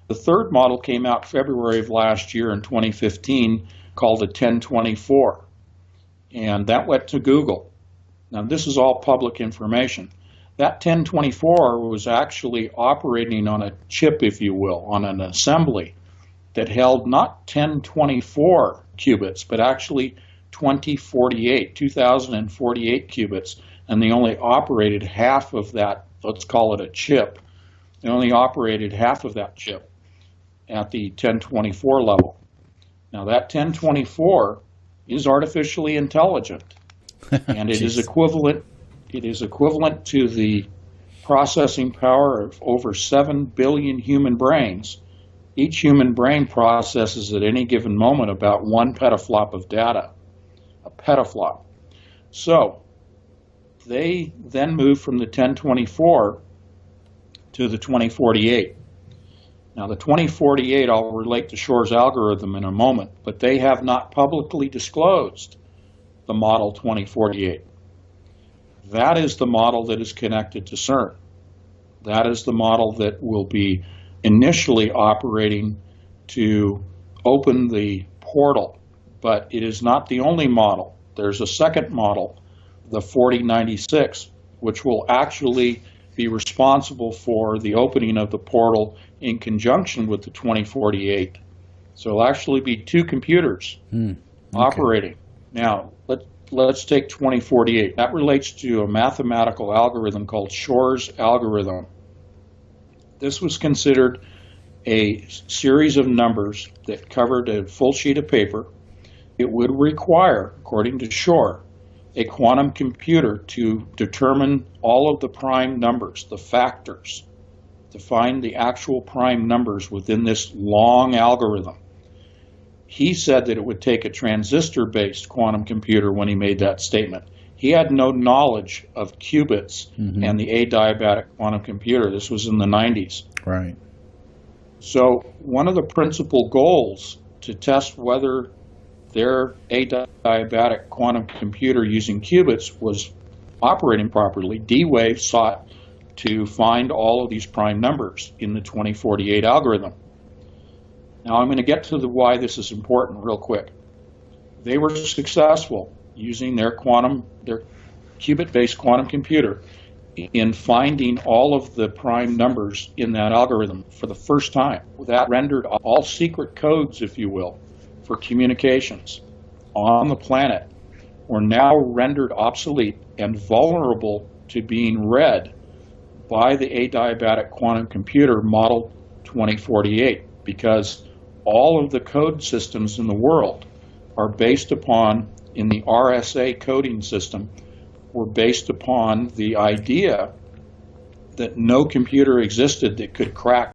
The third model came out February of last year in 2015 called a 1024, and that went to Google. Now, this is all public information. That 1024 was actually operating on a chip, if you will, on an assembly that held not 1024 qubits, but actually 2048 qubits, and they only operated half of that, let's call it a chip. They only operated half of that chip at the 1024 level. Now that 1024 is artificially intelligent, and it is equivalent to the processing power of over 7 billion human brains. Each human brain processes at any given moment about 1 petaflop of data, a petaflop. So they then moved from the 1024 to the 2048. Now the 2048, I'll relate to Shor's algorithm in a moment, but they have not publicly disclosed the model 2048. That is the model that is connected to CERN. That is the model that will be initially operating to open the portal, but it is not the only model. There's a second model, the 4096, which will actually be responsible for the opening of the portal in conjunction with the 2048. So it'll actually be two computers operating. Now, let's take 2048. That relates to a mathematical algorithm called Shor's algorithm. This was considered a series of numbers that covered a full sheet of paper. It would require, according to Shor, a quantum computer to determine all of the prime numbers, the factors, to find the actual prime numbers within this long algorithm. He said that it would take a transistor-based quantum computer when he made that statement. He had no knowledge of qubits and the adiabatic quantum computer. This was in the 90s. Right. So one of the principal goals to test whether their adiabatic quantum computer using qubits was operating properly, D-Wave sought to find all of these prime numbers in the 2048 algorithm. Now I'm going to get to why this is important real quick. They were successful using their qubit-based quantum computer in finding all of the prime numbers in that algorithm for the first time. That rendered all secret codes, if you will, for communications on the planet were now rendered obsolete and vulnerable to being read by the adiabatic quantum computer model 2048, because all of the code systems in the world are based upon, in the RSA coding system, were based upon the idea that no computer existed that could crack